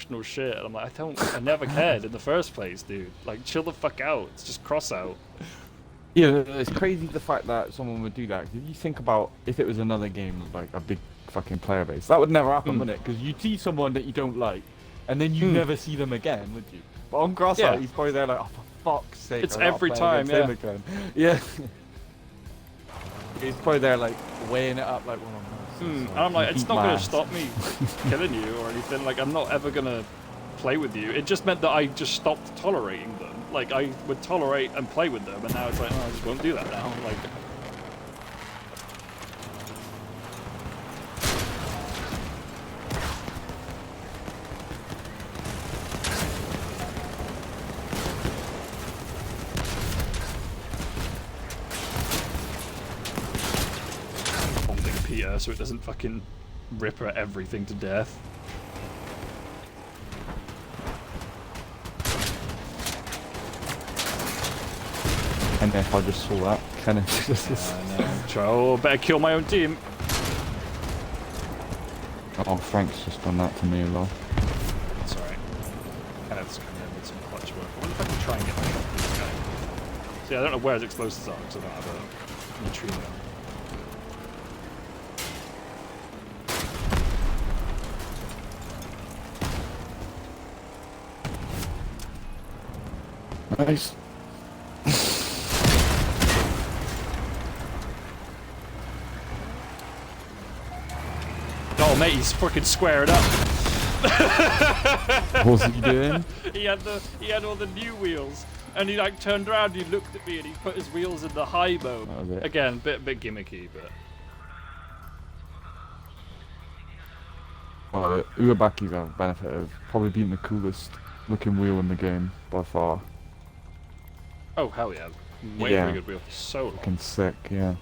emotional shit. And I'm like, I never cared in the first place, dude. Like, chill the fuck out. It's just Crossout. Yeah, it's crazy the fact that someone would do that. 'Cause if you think about if it was another game with like a big fucking player base, that would never happen, Mm. would it? Because you see someone that you don't like, and then you Mm. never see them again, would you? But on Crossout, Yeah. he's probably there like, oh, for fuck's sake, It's I gotta every play time, against yeah. him again. Yeah. He's probably there like weighing it up, like, well, And so I'm I like, can it's beat not my gonna ass. stop me killing you or anything. Like, I'm not ever gonna play with you. It just meant that I just stopped tolerating them. Like, I would tolerate and play with them, and now it's like, oh, I just won't do that now. Like, holding Peter so it doesn't fucking rip her everything to death. And if I just saw that, kind of just. I know. Oh, better kill my own team. Oh, Frank's just done that to me as well. It's alright. Kenneth's coming in with some clutch work. I wonder if I can try and get my shot through this guy. See, I don't know where his explosives are because I don't have a neutrino. Nice. Oh, mate, he's freaking squaring up. What's he doing? He had all the new wheels, and he like turned around, he looked at me, and he put his wheels in the high mode. That was it. Again, bit gimmicky, but Well, Uebaki's have the benefit of probably being the coolest looking wheel in the game by far. oh hell yeah, way Yeah. very good wheel. So long. Fucking sick, yeah.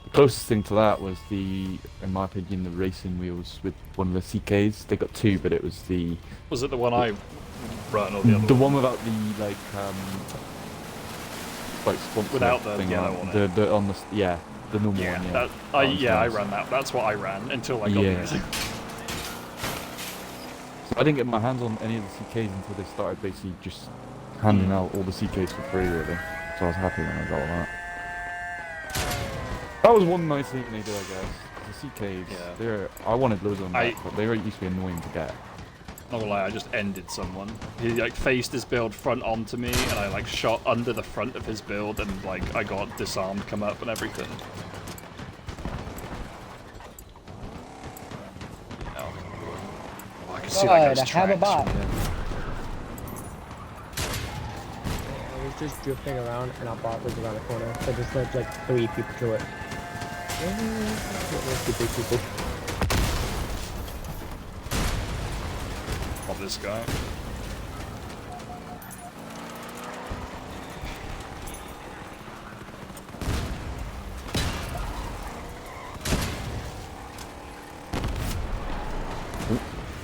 The closest thing to that was in my opinion, the racing wheels with one of the CKs. They got two, but it was Was it the one I run or the other the one? one without the like sponsor Without the thing yellow on on it. the on the yeah the normal Yeah, one. Yeah, that, That was I nice. ran that. That's what I ran until I got Yeah. music. So I didn't get my hands on any of the CKs until they started basically just handing out all the CKs for free, really. So I was happy when I got all that. That was one nice thing they do, I guess. The CKs, Yeah. I wanted loads of them I- back, but they used to be annoying to get. Not gonna lie, I just ended someone. He like faced his build front onto me, and I like shot under the front of his build, and like I got disarmed come up and everything. Oh, I can see that God, guy's I have a tracks bot. from here. It was just drifting around and our bot was around the corner. So just led like 3 people to it. Stupid people. Of this guy.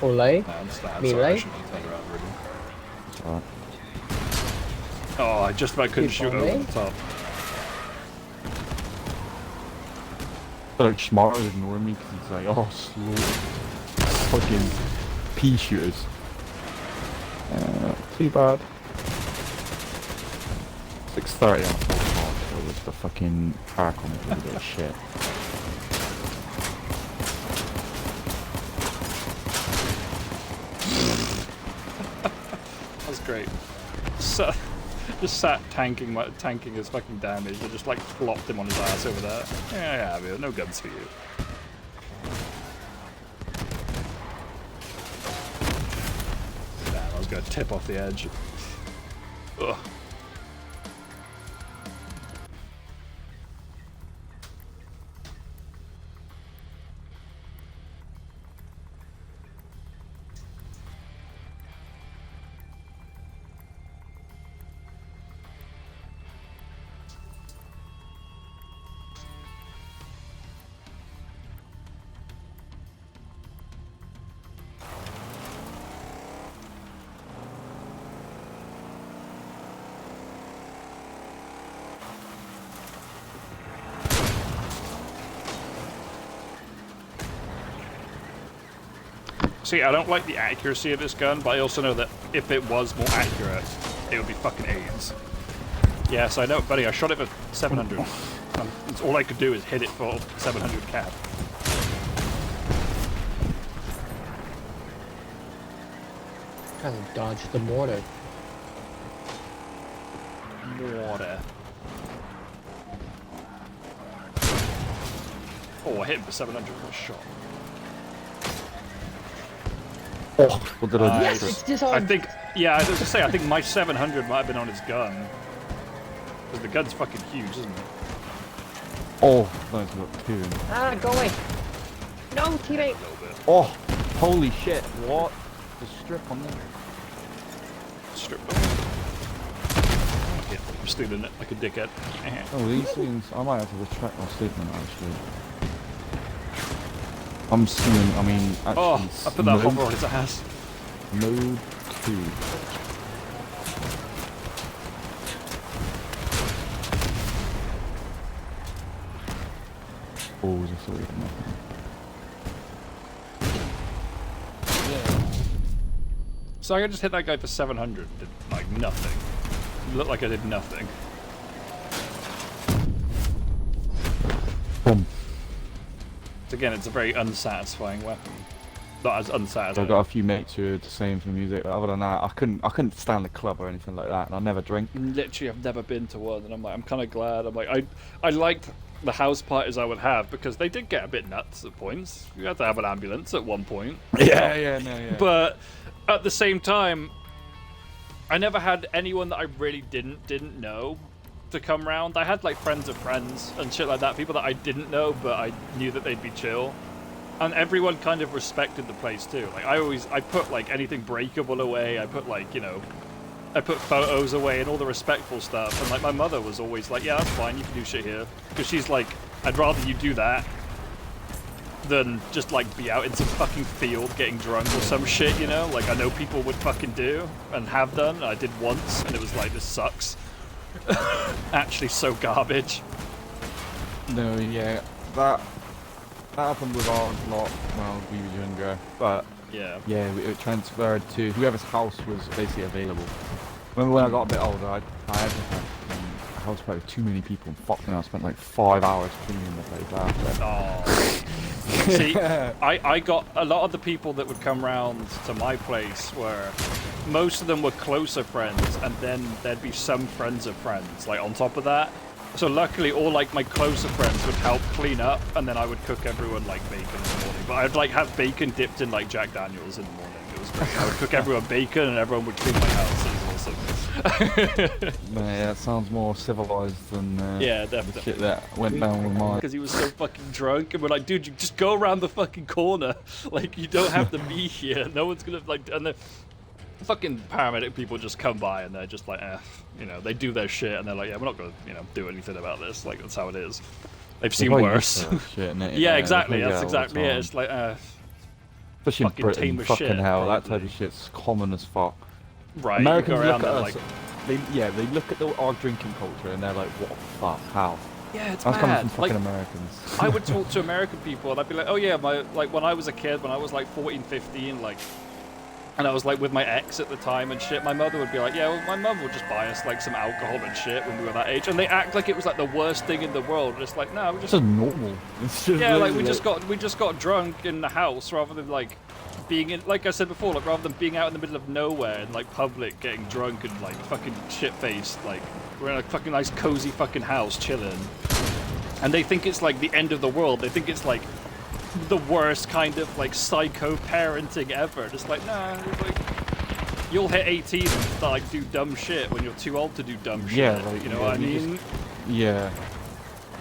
Olay? No, I'm sorry, Me, I right? shouldn't have turned around really. It's alright. Oh, I just about couldn't Keep shoot on over me? the top. They're like smarter than ignoring me because he's like, oh, slow. Fucking pea shooters. Too bad. 6:30 on a full mark, so with the fucking park on it, a bit of shit. That was great. So, just sat tanking his fucking damage. I just like flopped him on his ass over there. Yeah, man, no guns for you. Damn, I was gonna tip off the edge. Ugh. See, I don't like the accuracy of this gun, but I also know that if it was more accurate, it would be fucking AIDS. Yes, I know, buddy. I shot it for 700. It's all I could do is hit it for 700 cap. Kind of dodged the mortar. Water. Oh, I hit him for 700 for a shot. Oh, what did I do? Yes, it's disarmed. I think, yeah, I was gonna say, I think my 700 might have been on his gun. Because the gun's fucking huge, isn't it? Oh, nice got two. Ah, go away. No, teammate. A little bit. Oh, holy shit! What? The strip on there. Stripped off. Yeah, I'm stealing it like a dickhead. Oh, these things. I might have to retract my statement actually. I'm seeing. I mean, actually. Oh, I put that hover on his ass. Mode 2. Oh, was a 3. So I just hit that guy for 700. Did like nothing. Looked like I did nothing. Boom. Again, it's a very unsatisfying weapon. Not as unsatisfying. I've got a few mates who are the same for music, but other than that, I couldn't stand the club or anything like that, and I never drink. Literally, I've never been to one, and I'm like, I'm kind of glad. I'm like, I liked the house parties I would have because they did get a bit nuts at points. You had to have an ambulance at one point. Yeah. But at the same time, I never had anyone that I really didn't know to come round. I had like friends of friends and shit like that, people that I didn't know, but I knew that they'd be chill. And everyone kind of respected the place too. Like I put like anything breakable away. I put like, you know, I put photos away and all the respectful stuff. And like my mother was always like, yeah, that's fine, you can do shit here. Because she's like, I'd rather you do that than just like be out in some fucking field getting drunk or some shit, you know? Like I know people would fucking do and have done. And I did once and it was like, this sucks. Actually so garbage. No, yeah, that happened with ours a lot when we were younger, but Yeah. it transferred to whoever's house was basically available. Remember when I got a bit older, I had a house party with too many people, and fucking I spent like 5 hours cleaning the place after. Oh. See, I got a lot of the people that would come round to my place were, most of them were closer friends, and then there'd be some friends of friends, like on top of that. So luckily all like my closer friends would help clean up, and then I would cook everyone like bacon in the morning. But I'd like have bacon dipped in like Jack Daniels in the morning. It was great. I would cook everyone bacon and everyone would clean my house. It was awesome. Yeah, that sounds more civilized than Yeah, the definitely. shit that went down with mine. Because he was so fucking drunk, and we're like, dude, you just go around the fucking corner. Like, you don't have to be here. No one's gonna, like, and the fucking paramedic people just come by, and they're just like, you know, they do their shit, and they're like, yeah, we're not gonna, you know, do anything about this. Like, that's how it is. They've seen Well, worse. shit, innit? Yeah, exactly. they That's get it all the exactly it. time. It's like, Especially in fucking Britain, tame as fucking shit, hell, that probably. type of shit's common as fuck. right, Americans you go around look at and us, like, they look at our drinking culture and they're like, what the fuck, how? yeah, it's That's coming mad. from fucking Like, Americans. I would talk to American people, and I'd be like, oh yeah, like when I was a kid, when I was like 14, 15, like, and I was like with my ex at the time and shit, my mother would be like, yeah, well, my mum would just buy us like some alcohol and shit when we were that age, and they act like it was like the worst thing in the world. Just like, no, we It's just, just normal. It's just yeah, like we literally just got drunk in the house rather than like being in, like I said before, like rather than being out in the middle of nowhere in like public getting drunk and like fucking shit faced, like we're in a fucking nice cozy fucking house chilling, and they think it's like the end of the world. They think it's like the worst kind of like psycho parenting ever. Just like, nah, it's like, you'll hit 18 and start, like do dumb shit when you're too old to do dumb shit. Yeah, like, you know yeah, what I you just- mean? Yeah.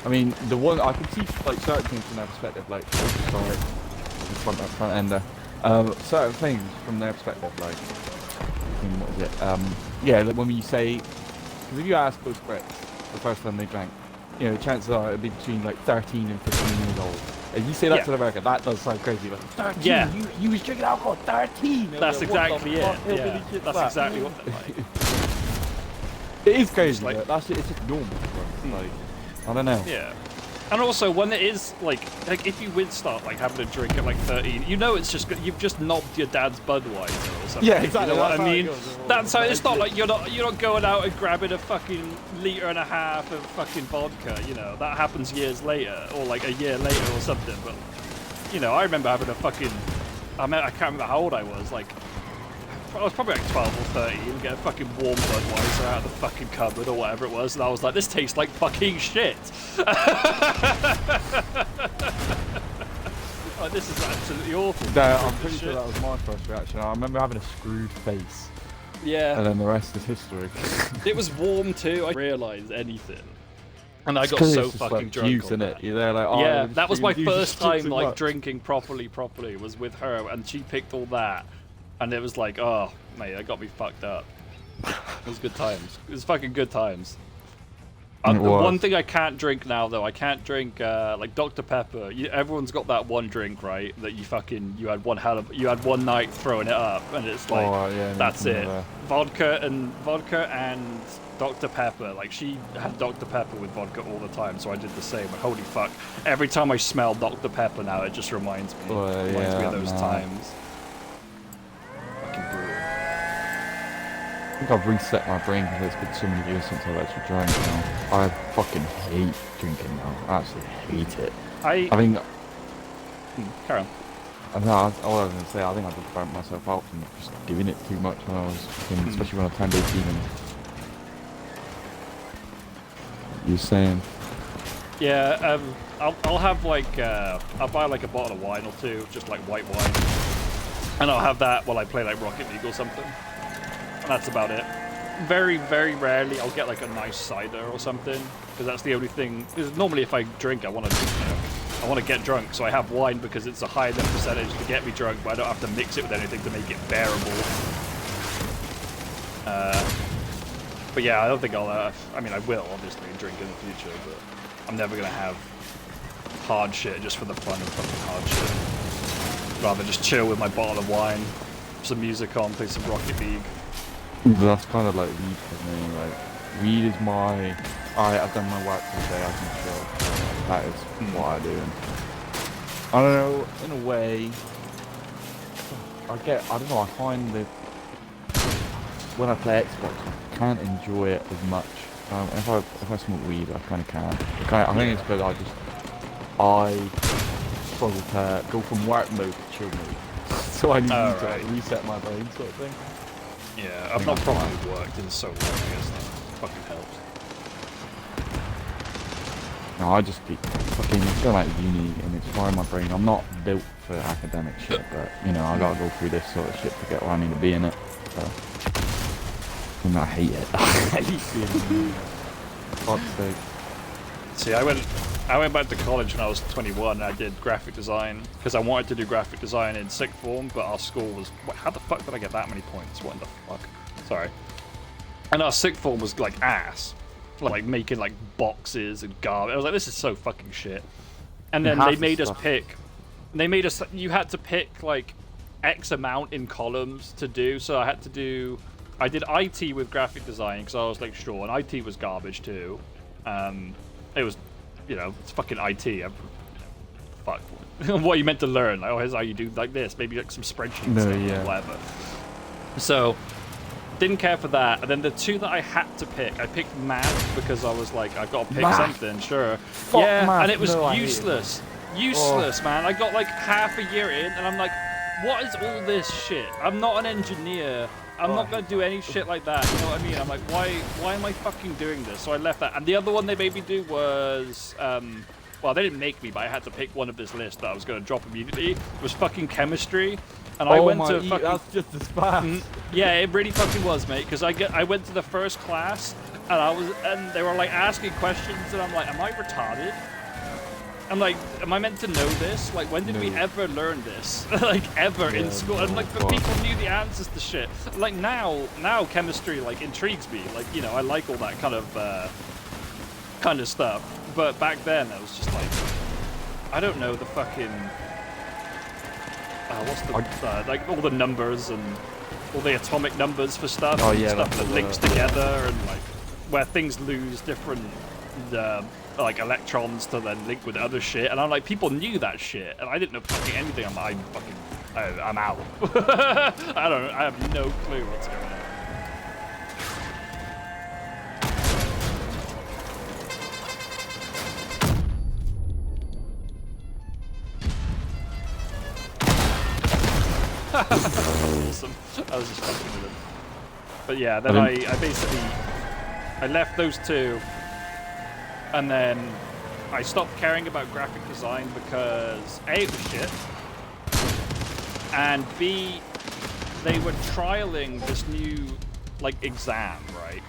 I mean, the one I can see like certain things from their perspective, like sorry, front ender. Certain things from their perspective, like what was it? Yeah, like when you say, because if you ask those Brits the first time they drank, you know, chances are it'd be between like 13 and 15 years old. If you say that Yeah. to America, that does sound crazy. Like 13, Yeah. you was drinking alcohol at 13. They'll That's be like, exactly what the it. fuck, hillbilly Yeah, shit's that's that? exactly what they're like. It is crazy. like- Like, that's it's just normal. For us. Like, I don't know. Yeah. And also, when it is like if you would start like having a drink at like 13, you know it's just you've just knobbed your dad's Budweiser or something. Yeah, exactly. You know what I mean? Goes. That's how it's not like you're not going out and grabbing a fucking liter and a half of fucking vodka. You know that happens years later or like a year later or something. But you know, I remember having a fucking. I can't remember how old I was. Like I was probably like 12 or 13. Get a fucking warm Budweiser out of the fucking cupboard or whatever it was, and I was like, this tastes like fucking shit. Like, this is absolutely awful. No, I'm pretty sure that was my first reaction. I remember having a screwed face. Yeah. And then the rest is history. It was warm too. I realised anything. And I It's got 'cause so it's just, fucking like, drunk. juice on in that. it. You're there like, oh, yeah, I'm that was my just first drinking time too like much. drinking properly was with her, and she picked all that, and it was like, oh mate, that got me fucked up. It was good times. It was fucking good times. The one thing I can't drink now though, I can't drink like Dr. Pepper. Everyone's got that one drink, right? That you had one night throwing it up, and it's like yeah, that's it. Vodka and Dr. Pepper. Like she had Dr. Pepper with vodka all the time, so I did the same. But holy fuck, every time I smell Dr. Pepper now, it just reminds me of those times. Fucking brutal. I think I've reset my brain because it's been so many years since I've actually drank now. I fucking hate drinking now. I absolutely hate it. I think... Carry on. I know, all I was going to say, I think I just burnt myself out from just giving it too much when I was fucking, especially when I turned 18 and... You're saying? Yeah, I'll have like, I'll buy like a bottle of wine or two, just like white wine. And I'll have that while I play like Rocket League or something. That's about it. Very, very rarely I'll get like a nice cider or something, because that's the only thing. Because normally if I drink, I want to get drunk, so I have wine because it's a high enough percentage to get me drunk, but I don't have to mix it with anything to make it bearable. But yeah, I don't think I'll. I mean, I will obviously drink in the future, but I'm never gonna have hard shit just for the fun of fucking hard shit. Rather just chill with my bottle of wine, some music on, play some Rocket League. That's kind of like weed for me. Like, weed is my... Alright, I've done my work for the day, I can chill. That is what I do. And I don't know, in a way... I don't know, I find that... When I play Xbox, I can't enjoy it as much. If I smoke weed, I kind of can. I think it's because I struggle to go from work mode to chill mode. So I need to like, reset my brain sort of thing. Yeah, I've not properly worked in so long, I guess that fucking helps. No, I just keep fucking feel like uni and it's firing my brain. I'm not built for academic shit, but you know, I gotta go through this sort of shit to get where I need to be in it. So I hate it. I hate being in it. Fuck's sake. See, I went back to college when I was 21 and I did graphic design because I wanted to do graphic design in sixth form, but our school was... How the fuck did I get that many points? What in the fuck? Sorry. And our sixth form was like ass. Like making like boxes and garbage. I was like, this is so fucking shit. And then they made us pick... You had to pick like X amount in columns to do, so I had to do... I did IT with graphic design because I was like, sure, and IT was garbage too. It was... You know, it's fucking IT. Fuck. What are you meant to learn? Like, oh, here's how you do like this. Maybe like some spreadsheets or whatever. So, didn't care for that. And then the two that I had to pick, I picked math because I was like, I've got to pick something, sure. Fuck math. And it was useless. Useless, man. I got like half a year in and I'm like, what is all this shit? I'm not an engineer. I'm not going to do any shit like that, you know what I mean? I'm like, why am I fucking doing this? So I left that. And the other one they made me do was, well, they didn't make me, but I had to pick one of this list that I was going to drop immediately. It was fucking chemistry. And I went to fucking... that's just as fast. Yeah, it really fucking was, mate. Because I went to the first class, and they were like asking questions, and I'm like, am I retarded? I'm like, am I meant to know this? Like, when did we ever learn this? Like, ever in school? And like, but people knew the answers to shit. Like now chemistry like intrigues me. Like, you know, I like all that kind of stuff. But back then, I was just like, I don't know the fucking what's the like all the numbers and all the atomic numbers for stuff. Oh yeah, stuff that links together and like where things lose different like electrons to then link with other shit, and I'm like, people knew that shit, and I didn't know fucking anything. I'm out. I have no clue what's going on. Awesome. I was just fucking with him. But yeah, then I basically I left those two, and then I stopped caring about graphic design because A, it was shit, and B, they were trialing this new like exam, right?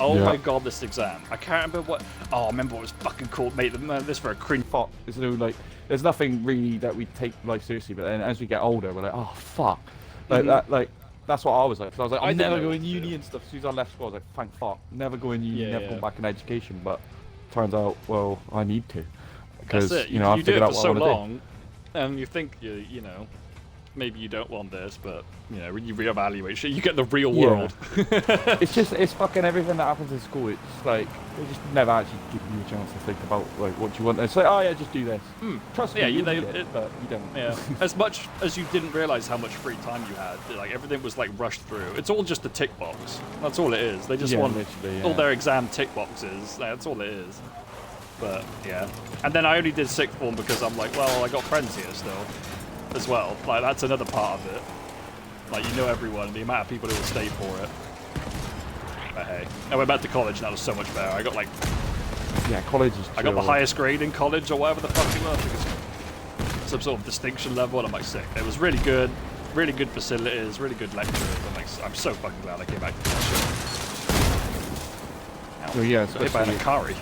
Oh my god, this exam! I can't remember what. Oh, I remember what was fucking called. Mate, this for a cringe. Fuck. There's no like. There's nothing really that we take life seriously, but then as we get older, we're like, oh fuck, like that. Like that's what I was like. So I was like, I'm never going uni and stuff. As soon as I left school, I was like, thank fuck, never going uni, never going back in education. But turns out, well, I need to, because you know I figured out what I want to do. You do it for so long, and you think you know. Maybe you don't want this, but you know, when you reevaluate shit, you get the real world. it's fucking everything that happens in school. It's like they just never actually give you a chance to think about like what you want. It's like, oh yeah, just do this. Trust me, you need it, but you don't. Yeah. As much as you didn't realize how much free time you had, like everything was like rushed through. It's all just a tick box. That's all it is. They just want all their exam tick boxes. That's all it is. But yeah, and then I only did sixth form because I'm like, well, I got friends here still. As well, like that's another part of it. Like you know everyone, the amount of people who will stay for it. But hey, I went back to college and that was so much better. I got like, college is. I got the highest grade in college or whatever the fuck it was, because some sort of distinction level, and I'm like sick. It was really good facilities, really good lecturers. I'm so fucking glad I came back to this shit. Well, yeah, hit by an Akari.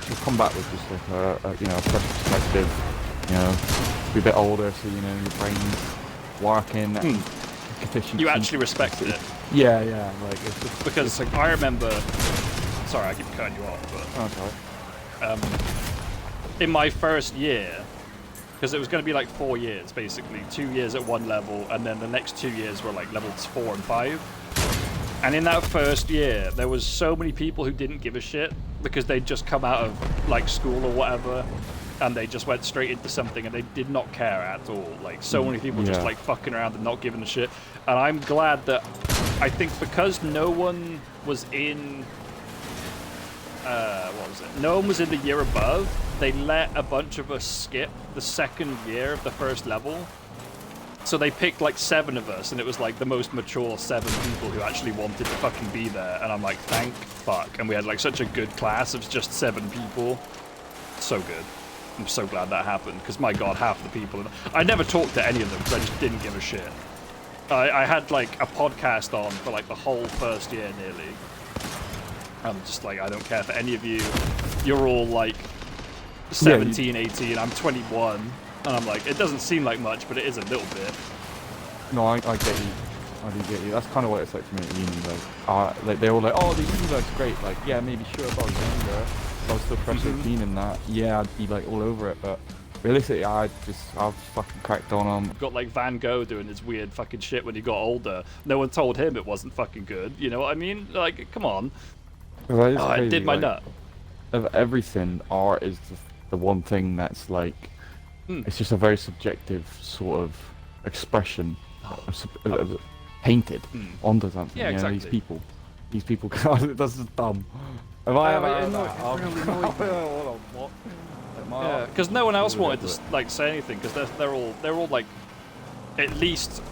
You come back with just like a fresh perspective, you know. Be a bit older, so you know your brain's working. You actually respected it. Yeah, like it's just because like, I remember. Sorry, I keep cutting you off, but in my first year, because it was going to be like 4 years basically, 2 years at one level, and then the next 2 years were like levels 4 and 5. And in that first year, there was so many people who didn't give a shit because they'd just come out of like school or whatever. And they just went straight into something, and they did not care at all. Like so many people just like fucking around and not giving a shit. And I'm glad that I think because no one was in what was it? No one was in the year above. They let a bunch of us skip the second year of the first level. So they picked like 7 of us, and it was like the most mature 7 people who actually wanted to fucking be there. And I'm like, thank fuck. And we had like such a good class of just 7 people. So good. I'm so glad that happened, because my god, half the people... I never talked to any of them, because I just didn't give a shit. I had, like, a podcast on for, like, the whole first year, nearly. I'm just like, I don't care for any of you. You're all, like, 17, 18, I'm 21. And I'm like, it doesn't seem like much, but it is a little bit. No, I get you. I do get you. That's kind of what it's like for me at uni. Like they're all like, oh, the uni life's great. Like, yeah, maybe sure if I was younger. I was still fresh 18 in that, yeah, I'd be like all over it, but realistically, I've fucking cracked on. Got like Van Gogh doing his weird fucking shit when he got older. No one told him it wasn't fucking good, you know what I mean? Like, come on. Well, I did my nut. Of everything, art is the one thing that's like, it's just a very subjective sort of expression, painted onto something. Yeah, exactly. You know, these people, that's just dumb. Am I Yeah, because no one else wanted to like say anything, because they're all like at least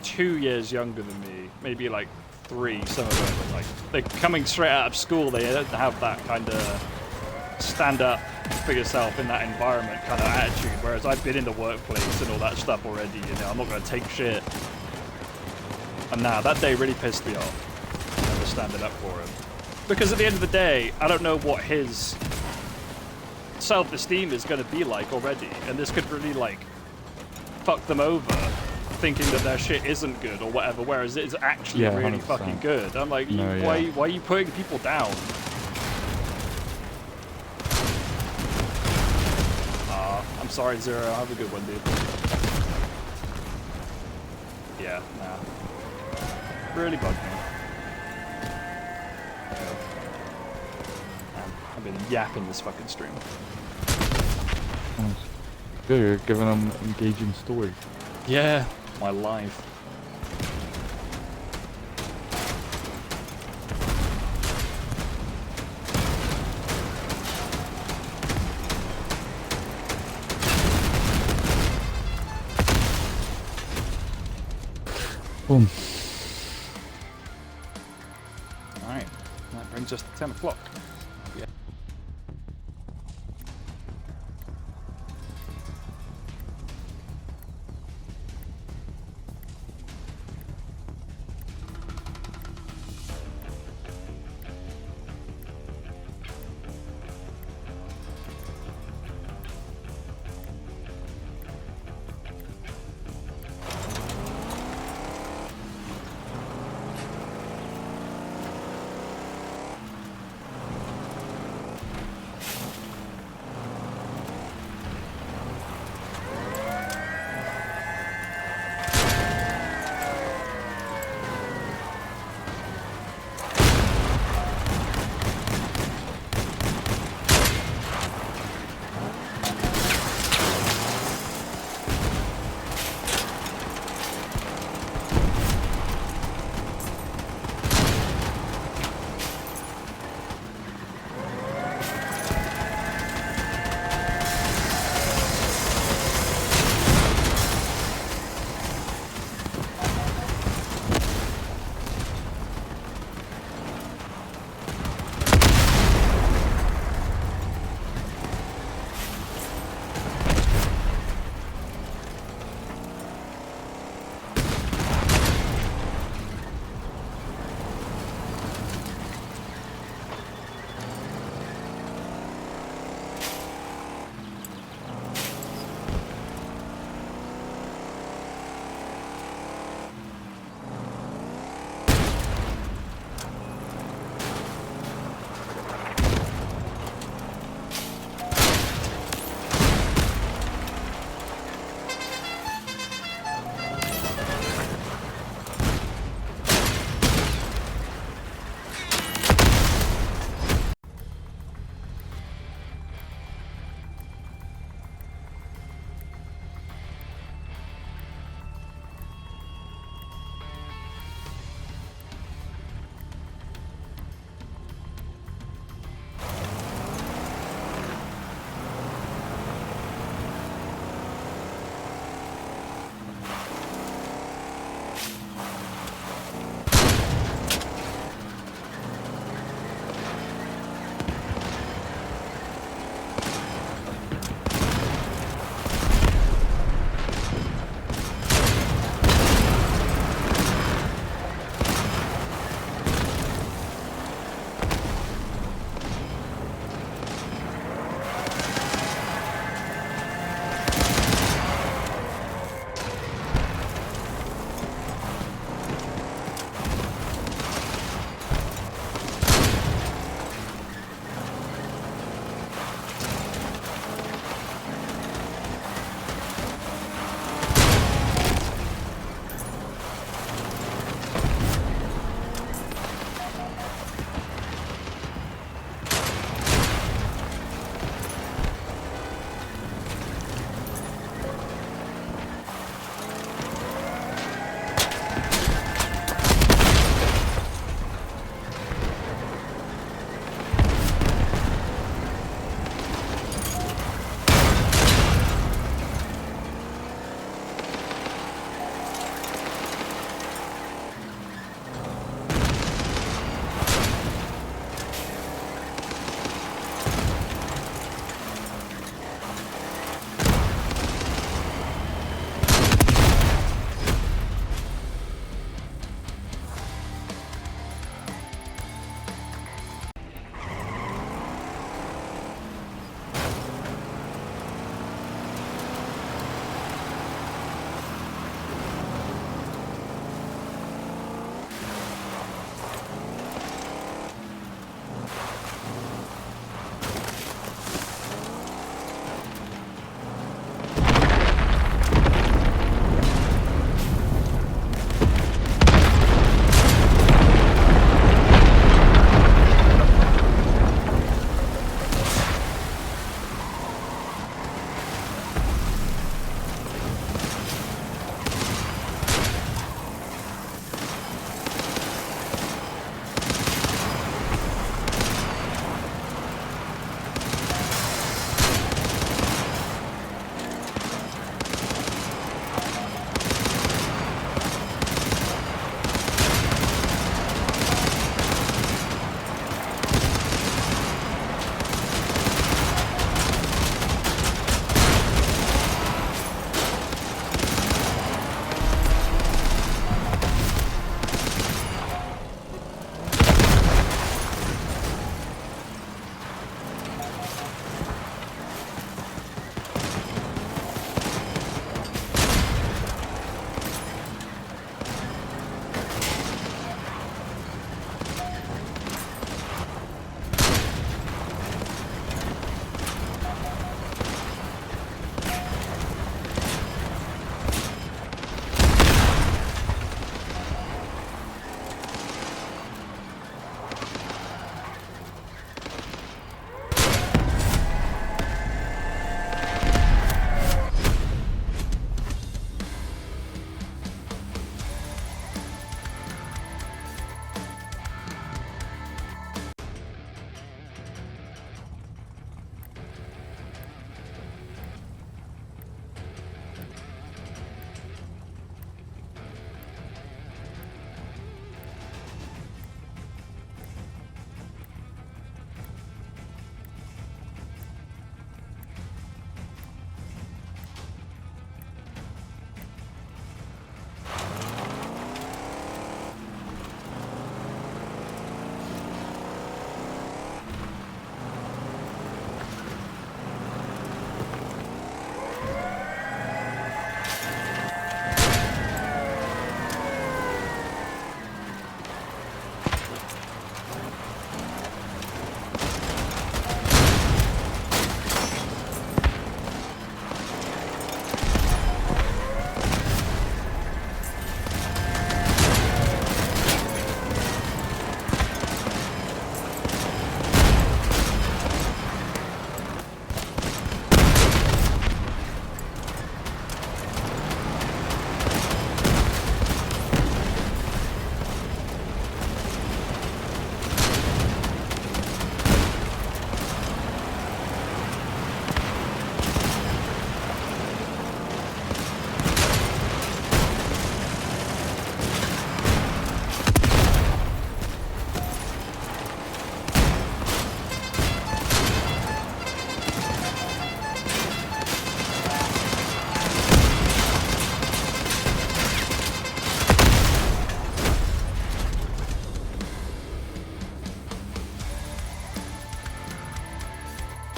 2 years younger than me, maybe like 3. Some of them, like they're coming straight out of school. They don't have that kind of stand up for yourself in that environment kind of attitude. Whereas I've been in the workplace and all that stuff already. You know, I'm not going to take shit. And now that day really pissed me off. I never standing up for him. Because at the end of the day, I don't know what his self-esteem is going to be like already, and this could really like fuck them over, thinking that their shit isn't good or whatever, whereas it's actually really 100%. Fucking good. I'm like, why are you putting people down? I'm sorry, Zero. Have a good one, dude. Yeah, nah. Really bugged me. I've been yapping this fucking stream. Nice. Good, you're giving them engaging stories. Yeah, my life. Boom. Alright, that brings us to 10 o'clock. Yeah.